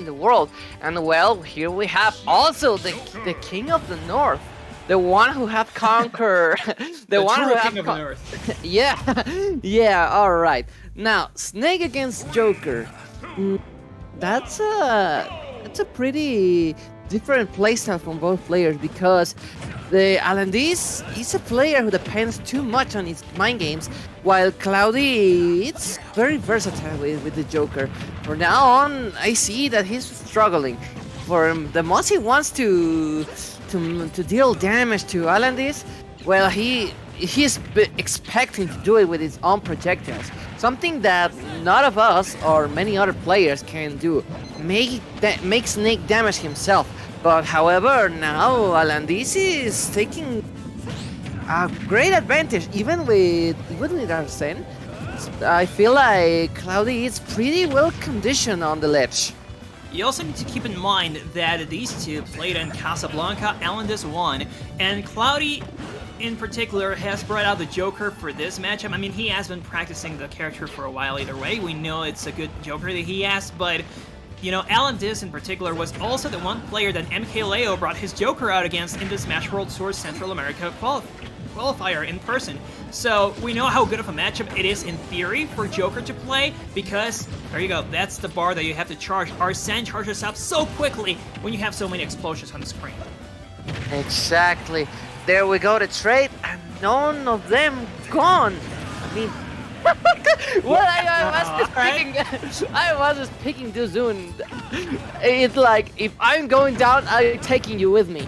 in the world. And well, here we have also the King of the North. The one who have conquered, The one true who have king of the north. yeah, yeah. All right. Now, Snake against Joker. Mm, that's a pretty different playstyle from both players because the AlanDiss is a player who depends too much on his mind games, while Cloudy it's very versatile with the Joker. From now on, I see that he's struggling. For the most he wants to deal damage to AlanDiss, well, he's expecting to do it with his own projectiles. Something that none of us or many other players can do. Make Snake damage himself. But however, now AlanDiss is taking a great advantage, even with Arsene. I feel like Cloudy is pretty well conditioned on the ledge. You also need to keep in mind that these two played in Casablanca, AlanDiss won, and Cloudy in particular has brought out the Joker for this matchup. I mean, he has been practicing the character for a while either way. We know it's a good Joker that he has, but you know, AlanDiss in particular was also the one player that MKLeo brought his Joker out against in the Smash World Tour Central America qualifier in person. So we know how good of a matchup it is in theory for Joker to play because, there you go, that's the bar that you have to charge. Arsene charges up so quickly when you have so many explosions on the screen. Exactly. There we go, the trade, and none of them gone. I mean, well, I was just picking too soon. It's like, if I'm going down, I'm taking you with me.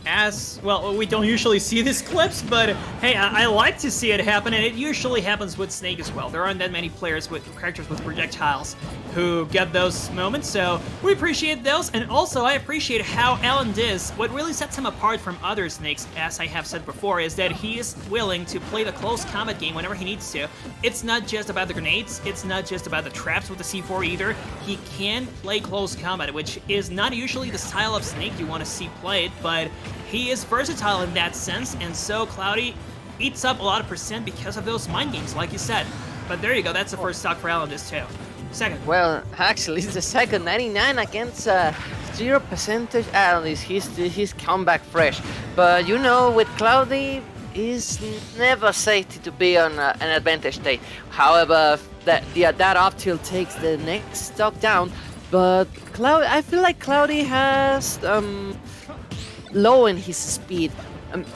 As well, we don't usually see these clips, but hey, I like to see it happen, and it usually happens with Snake as well. There aren't that many players with characters with projectiles who get those moments, so we appreciate those, and also I appreciate how AlanDiss, what really sets him apart from other Snakes, as I have said before, is that he is willing to play the close combat game whenever he needs to. It's not just about the grenades, it's not just about the traps with the C4 either. He can play close combat, which is not usually the style of Snake you want to see played, but he is versatile in that sense, and so Cloudy eats up a lot of percent because of those mind games, like you said. But there you go, that's the first stock for AlanDiss too. Second. Well, actually, it's the second 99 against 0% AlanDiss. He's come back fresh. But you know, with Cloudy, it's never safe to be on an advantage state. However, that up tilt takes the next stock down. But I feel like Cloudy has low in his speed.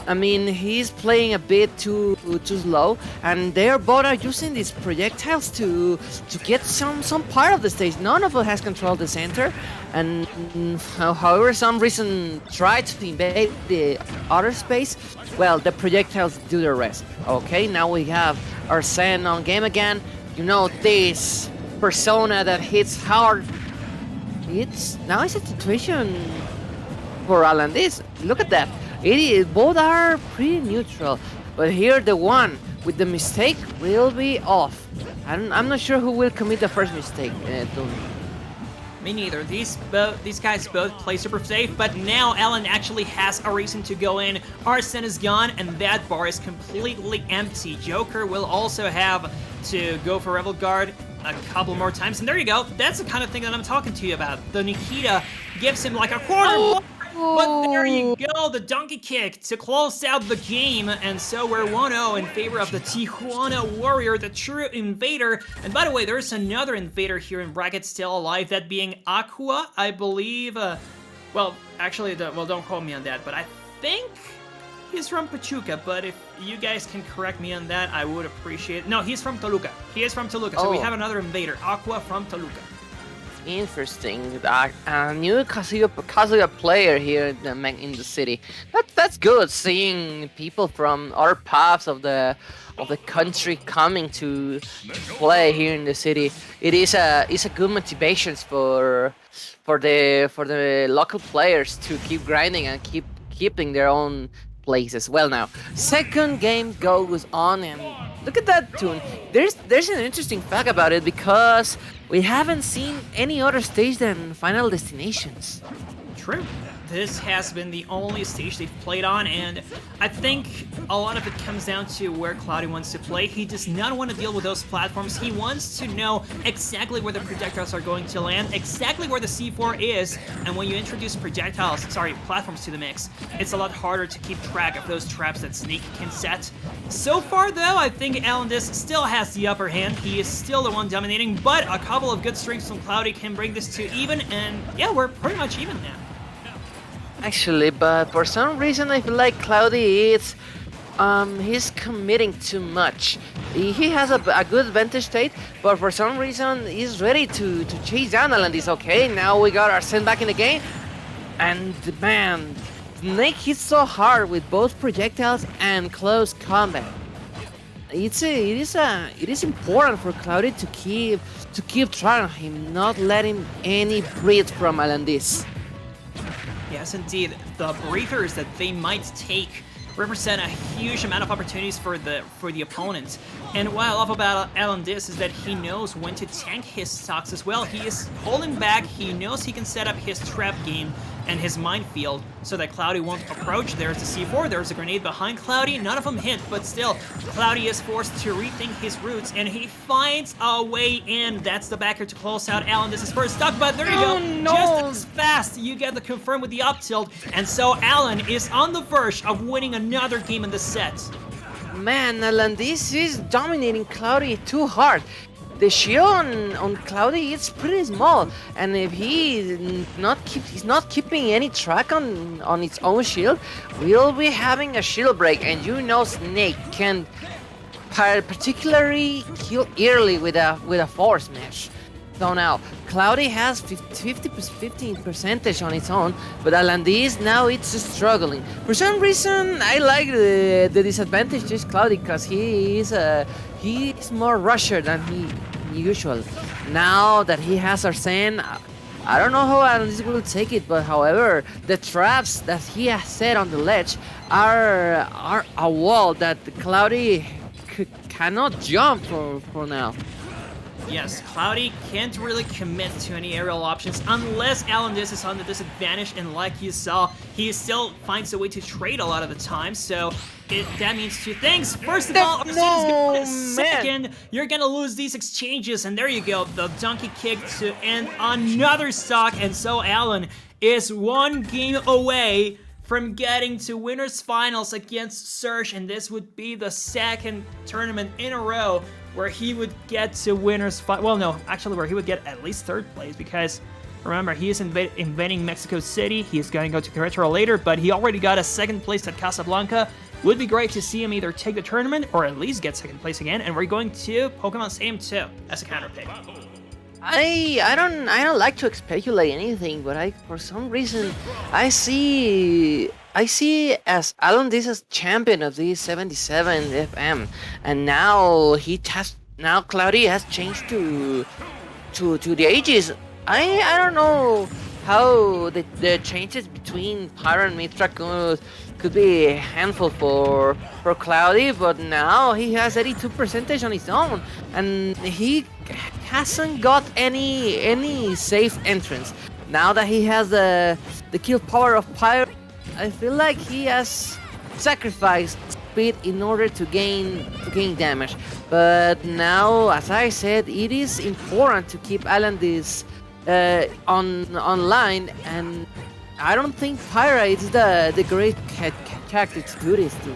I mean, he's playing a bit too slow, and they both are using these projectiles to get some part of the stage. None of us has controlled the center, and however, some reason try to invade the other space. Well, the projectiles do the rest. Okay, now we have Arsene on game again. You know, this persona that hits hard. It's a situation for AlanDiss. Look at that. Both are pretty neutral, but here the one with the mistake will be off. I'm not sure who will commit the first mistake. Me neither. These guys both play super safe, but now Alan actually has a reason to go in. Arsene is gone, and that bar is completely empty. Joker will also have to go for Rebel Guard a couple more times, and there you go. That's the kind of thing that I'm talking to you about. The Nikita gives him like a quarter. But there you go, the donkey kick to close out the game, and so we're 1-0 in favor of the Tijuana Warrior, the true invader. And by the way, there's another invader here in brackets still alive, that being Aqua, I believe. Well, actually, don't quote me on that, but I think he's from Pachuca, but if you guys can correct me on that, I would appreciate it. No, he's from Toluca. He is from Toluca, so we have another invader, Aqua from Toluca. Interesting. A new Kazuya player here in the city. That's good. Seeing people from other parts of the country coming to play here in the city. It's a good motivation for the local players to keep grinding and keeping their own places. Well, now second game goes on, and look at that tune. There's an interesting fact about it because we haven't seen any other stage than Final Destinations. True. this has been the only stage they've played on, and I think a lot of it comes down to where Cloudy wants to play. He does not want to deal with those platforms. He wants to know exactly where the projectiles are going to land, exactly where the C4 is, and when you introduce platforms to the mix, it's a lot harder to keep track of those traps that Snake can set. So far, though, I think AlanDiss still has the upper hand. He is still the one dominating, but a couple of good strings from Cloudy can bring this to even, and yeah, we're pretty much even now. Actually, but for some reason I feel like Cloudy is he's committing too much. He has a good vantage state, but for some reason he's ready to chase down AlanDiss. Okay, now we got our Sen back in the game, and man, Snake hits so hard with both projectiles and close combat. It is important for Cloudy to keep trying on him, not letting any breath from AlanDiss. Yes, indeed. The breathers that they might take represent a huge amount of opportunities for the opponent. And what I love about AlanDiss is that he knows when to tank his stocks as well. He is holding back, he knows he can set up his trap game and his minefield so that Cloudy won't approach. There's the C4, there's a grenade behind Cloudy, none of them hit, but still, Cloudy is forced to rethink his routes, and he finds a way in. That's the backer to close out AlanDiss's first stock, but there you go, no. Just as fast, you get the confirm with the up tilt, and so Alan is on the verge of winning another game in the set. Man, AlanDiss is dominating Cloudy too hard. The shield on Cloudy is pretty small, and if he's not keeping any track on its own shield, we'll be having a shield break. And you know Snake can particularly kill early with a force mesh. So now Cloudy has 15% on its own, but AlanDiss now it's struggling. For some reason, I like the disadvantage is Cloudy because he's more rusher than usual. Now that he has Arsene, I don't know how AlanDiss will take it, but however, the traps that he has set on the ledge are a wall that Cloudy cannot jump for now. Yes, Cloudy can't really commit to any aerial options unless AlanDiss is on the disadvantage, and like you saw, he still finds a way to trade a lot of the time, so that means two things. First of all, Arsene is going to second, you're gonna lose these exchanges, and there you go, the donkey kick to end another stock, and so Alan is one game away from getting to winners finals against Surge, and this would be the second tournament in a row where he would get to winners where he would get at least third place, because remember, he is invading Mexico City. He is going to go to Querétaro later, but he already got a second place at Casablanca. Would be great to see him either take the tournament or at least get second place again, and we're going to Pokemon Stadium 2 as a counter pick. I don't like to speculate anything, but for some reason I see as AlanDiss as champion of the 77 FM, and now Cloudy has changed to the ages. I don't know how the changes between Pyra and Mythra could be a handful for Cloudy, but now he has 82% on his own, and he hasn't got any safe entrance. Now that he has the kill power of Pyra, I feel like he has sacrificed speed in order to gain damage. But now, as I said, it is important to keep AlanDiss online, and I don't think Pyra is the great character to do this to.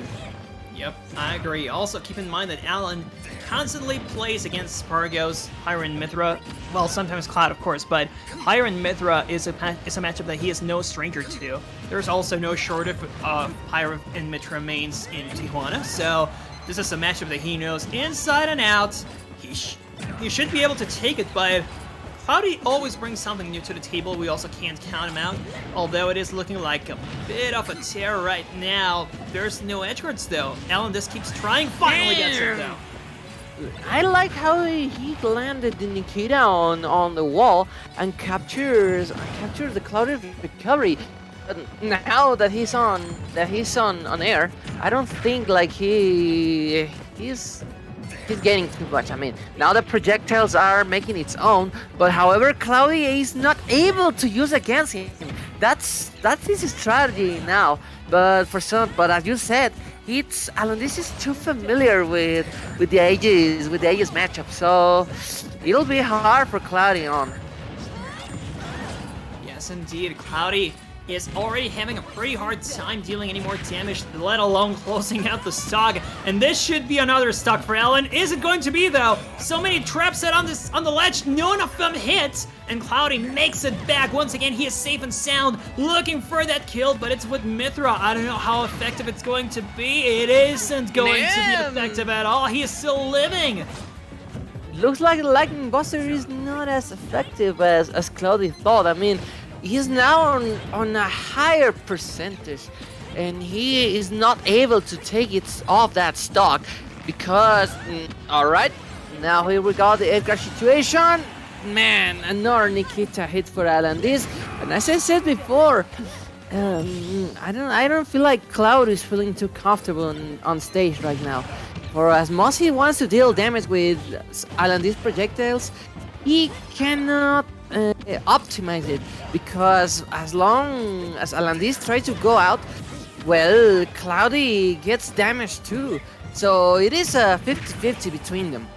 Yep, I agree. Also, keep in mind that Alan constantly plays against Spargos, Pyra, and Mythra. Well, sometimes Cloud, of course, but Pyra and Mythra is a matchup that he is no stranger to. There's also no shortage of Pyra and Mythra mains in Tijuana, so this is a matchup that he knows inside and out. He should be able to take it, but Cloudy always brings something new to the table. We also can't count him out, although it is looking like a bit of a tear right now. There's no edge guards though. AlanDiss keeps trying, finally gets it though. I like how he landed the Nikita on the wall and captures the Cloudy recovery. But now that he's on air, I don't think like he's gaining too much. I mean, now the projectiles are making its own, but however, Cloudy is not able to use against him. that's his strategy now. But as you said, AlanDiss is too familiar with the Aegis matchup, so it'll be hard for Cloudy on. Yes, indeed. Cloudy is already having a pretty hard time dealing any more damage, let alone closing out the stock. And this should be another stock for Alan. Is it going to be, though? So many traps set on the ledge, none of them hit. And Cloudy makes it back. Once again, he is safe and sound, looking for that kill, but it's with Mythra. I don't know how effective it's going to be. It isn't going to be effective at all. He is still living. Looks like the Lightning Buster is not as effective as Cloudy thought. I mean, he's now on a higher percentage, and he is not able to take it off that stock because, alright, now here we got the Edgar situation. Man, another Nikita hit for AlanDiss, and as I said before, I don't feel like Cloud is feeling too comfortable on stage right now. For as much he wants to deal damage with AlanDiss projectiles, he cannot optimize it, because as long as AlanDiss tries to go out, well, Cloudy gets damaged too. So it is a 50-50 between them.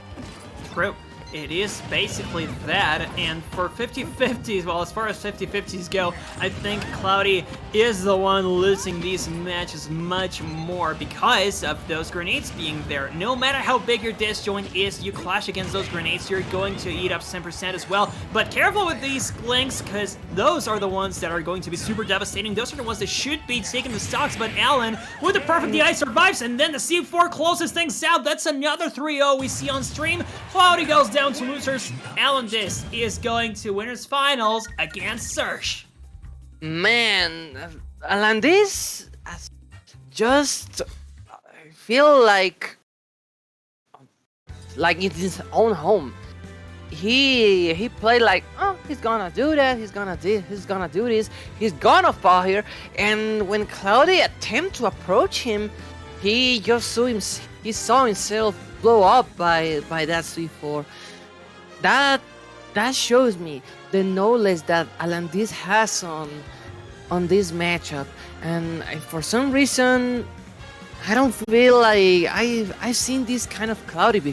True. It is basically that, and for 50-50s, well, as far as 50-50s go, I think Cloudy is the one losing these matches much more because of those grenades being there. No matter how big your disjoint is, you clash against those grenades, you're going to eat up 10% as well. But careful with these blinks, because those are the ones that are going to be super devastating. Those are the ones that should be taking the stocks, but Alan, with the perfect DI, survives, and then the C4 closes things out. That's another 3-0 we see on stream. Cloudy goes down to losers. AlanDiss is going to winners finals against Serge. Man, AlanDiss just feel like it's his own home. He played like, oh, he's gonna do that, he's gonna do this, he's gonna fall here. And when Cloudy attempted to approach him, he saw himself blow up by that C4. That shows me the knowledge that AlanDiss has on this matchup, and for some reason I don't feel like I've seen this kind of Cloudy before.